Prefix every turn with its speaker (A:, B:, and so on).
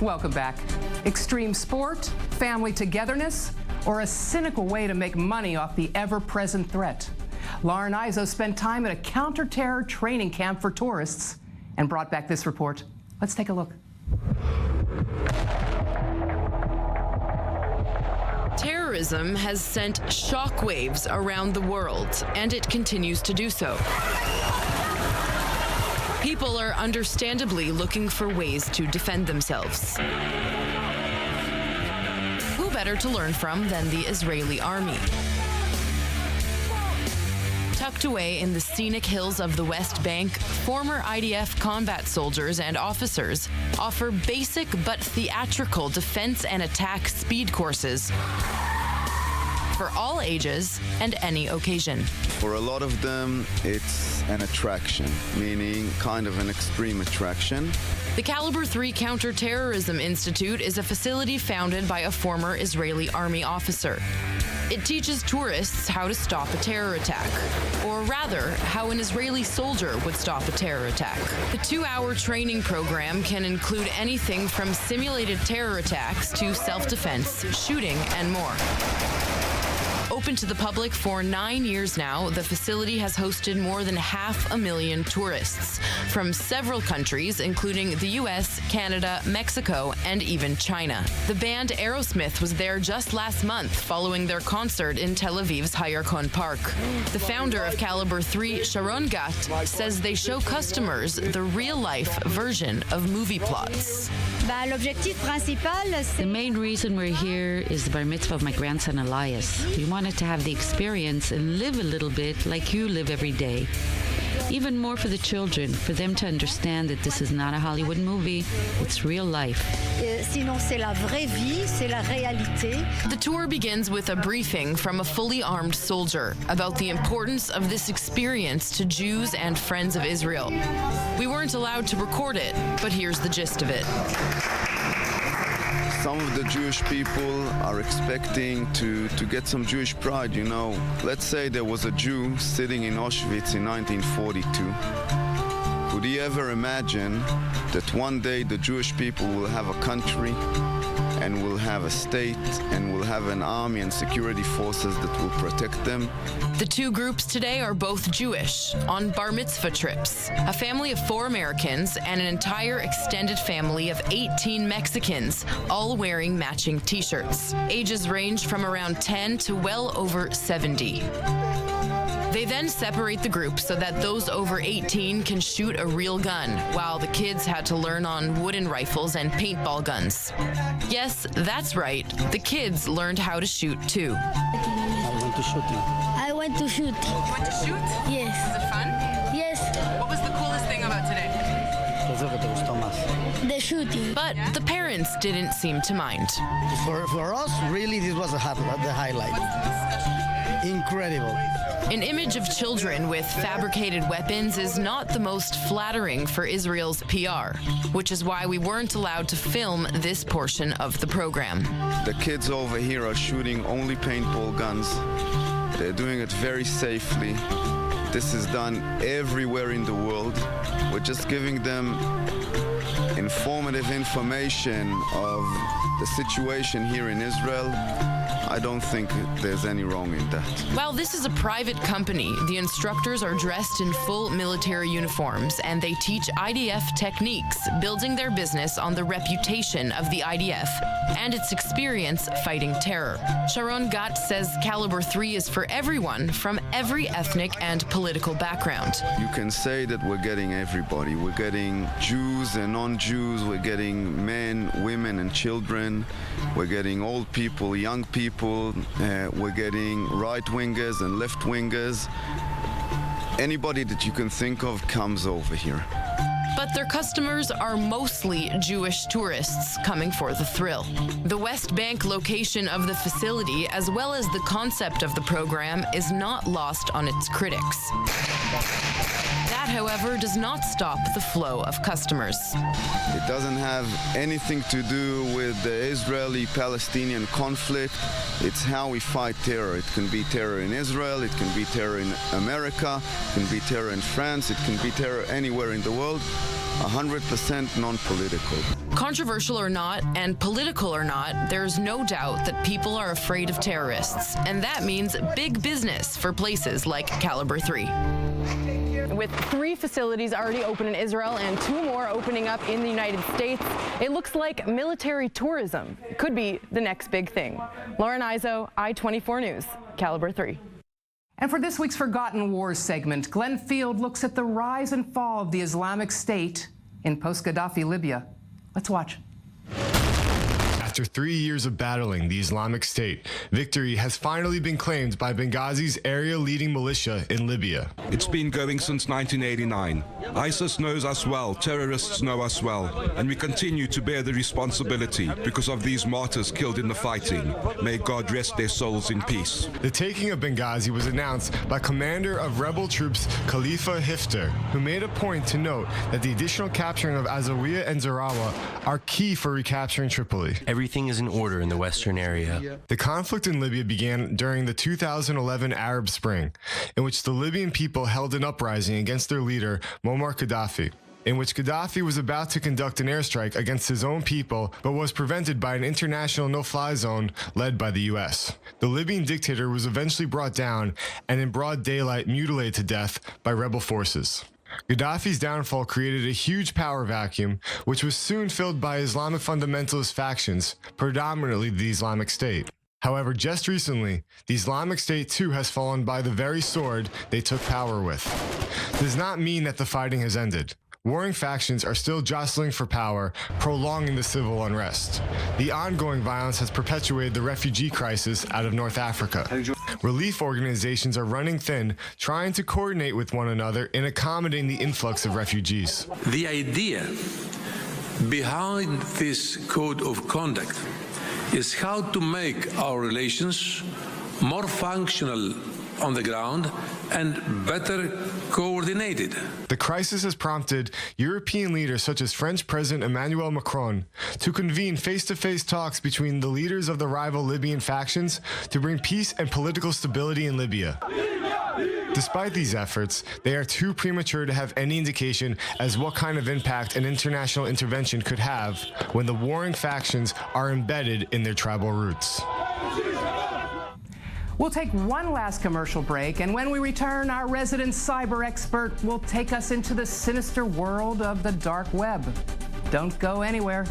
A: Welcome back. Extreme sport, family togetherness, or a cynical way to make money off the ever-present threat? Lauren Izzo spent time at a counter-terror training camp for tourists and brought back this report. Let's take a look.
B: Terrorism has sent shockwaves around the world, and it continues to do so. People are understandably looking for ways to defend themselves. Who better to learn from than the Israeli army? Tucked away in the scenic hills of the West Bank, former IDF combat soldiers and officers offer basic but theatrical defense and attack speed courses for all ages and any occasion.
C: For a lot of them, it's an attraction, meaning kind of an extreme attraction.
B: The Caliber 3 Counterterrorism Institute is a facility founded by a former Israeli army officer. It teaches tourists how to stop a terror attack, or rather, how an Israeli soldier would stop a terror attack. The 2-hour training program can include anything from simulated terror attacks to self-defense, shooting, and more. Open to the public for 9 years now, the facility has hosted more than 500,000 tourists from several countries, including the US, Canada, Mexico, and even China. The band Aerosmith was there just last month following their concert in Tel Aviv's Hayarkon Park. The founder of Caliber 3, Sharon Gat, says they show customers the real-life version of movie plots.
D: The main reason we're here is the bar mitzvah of my grandson Elias. We wanted to have the experience and live a little bit like you live every day. Even more for the children, for them to understand that this is not a Hollywood movie, it's real life.
B: The tour begins with a briefing from a fully armed soldier about the importance of this experience to Jews and friends of Israel. We weren't allowed to record it, but here's the gist of it.
C: Some of the Jewish people are expecting to get some Jewish pride, you know. Let's say there was a Jew sitting in Auschwitz in 1942. Could he ever imagine that one day the Jewish people will have a country and will have a state and will have an army and security forces that will protect them?
B: The two groups today are both Jewish, on bar mitzvah trips. A family of 4 Americans and an entire extended family of 18 Mexicans, all wearing matching t-shirts. Ages range from around 10 to well over 70. They then separate the group so that those over 18 can shoot a real gun, while the kids had to learn on wooden rifles and paintball guns. Yes, that's right. The kids learned how to shoot too.
E: I went to shoot.
B: You went to shoot?
E: Yes.
B: Was it fun?
E: Yes.
B: What was the coolest thing about today?
E: The shooting.
B: But the parents didn't seem to mind.
F: For us, really, this was the highlight. Incredible.
B: An image of children with fabricated weapons is not the most flattering for Israel's PR, which is why we weren't allowed to film this portion of the program.
C: The kids over here are shooting only paintball guns. They're doing it very safely. This is done everywhere in the world. We're just giving them informative information of the situation here in Israel. I don't think there's any wrong in that.
B: While this is a private company, the instructors are dressed in full military uniforms, and they teach IDF techniques, building their business on the reputation of the IDF and its experience fighting terror. Sharon Gat says Caliber 3 is for everyone from every ethnic and political background.
C: You can say that we're getting everybody. We're getting Jews and non-Jews. We're getting men, women, and children. We're getting old people, young people. We're getting right-wingers and left-wingers. Anybody that you can think of comes over here.
B: But their customers are mostly Jewish tourists coming for the thrill. The West Bank location of the facility, as well as the concept of the program, is not lost on its critics. That, however, does not stop the flow of customers.
C: It doesn't have anything to do with the Israeli-Palestinian conflict. It's how we fight terror. It can be terror in Israel, it can be terror in America, it can be terror in France, it can be terror anywhere in the world. 100% non-political.
B: Controversial or not, and political or not, there's no doubt that people are afraid of terrorists, and that means big business for places like Caliber 3.
E: With 3 facilities already open in Israel and 2 more opening up in the United States, it looks like military tourism could be the next big thing. Lauren Izzo, I-24 News, Caliber 3.
A: And for this week's Forgotten Wars segment, Glenn Field looks at the rise and fall of the Islamic State in post-Gaddafi Libya. Let's watch.
G: After 3 years of battling the Islamic State, victory has finally been claimed by Benghazi's area-leading militia in Libya.
H: It's been going since 1989. ISIS knows us well, terrorists know us well, and we continue to bear the responsibility because of these martyrs killed in the fighting. May God rest their souls in peace.
G: The taking of Benghazi was announced by commander of rebel troops Khalifa Hifter, who made a point to note that the additional capturing of Zawiya and Zarawa are key for recapturing Tripoli.
I: Everything is in order in the western area.
G: The conflict in Libya began during the 2011 Arab Spring, in which the Libyan people held an uprising against their leader, Muammar Gaddafi, in which Gaddafi was about to conduct an airstrike against his own people, but was prevented by an international no-fly zone led by the U.S. The Libyan dictator was eventually brought down and in broad daylight mutilated to death by rebel forces. Gaddafi's downfall created a huge power vacuum, which was soon filled by Islamic fundamentalist factions, predominantly the Islamic State. However, just recently, the Islamic State too has fallen by the very sword they took power with. This does not mean that the fighting has ended. Warring factions are still jostling for power, prolonging the civil unrest. The ongoing violence has perpetuated the refugee crisis out of North Africa. Relief organizations are running thin, trying to coordinate with one another in accommodating the influx of refugees.
J: The idea behind this code of conduct is how to make our relations more functional on the ground and better coordinated.
G: The crisis has prompted European leaders such as French President Emmanuel Macron to convene face-to-face talks between the leaders of the rival Libyan factions to bring peace and political stability in Libya. Despite these efforts, they are too premature to have any indication as what kind of impact an international intervention could have when the warring factions are embedded in their tribal roots.
A: We'll take one last commercial break, and when we return, our resident cyber expert will take us into the sinister world of the dark web. Don't go anywhere.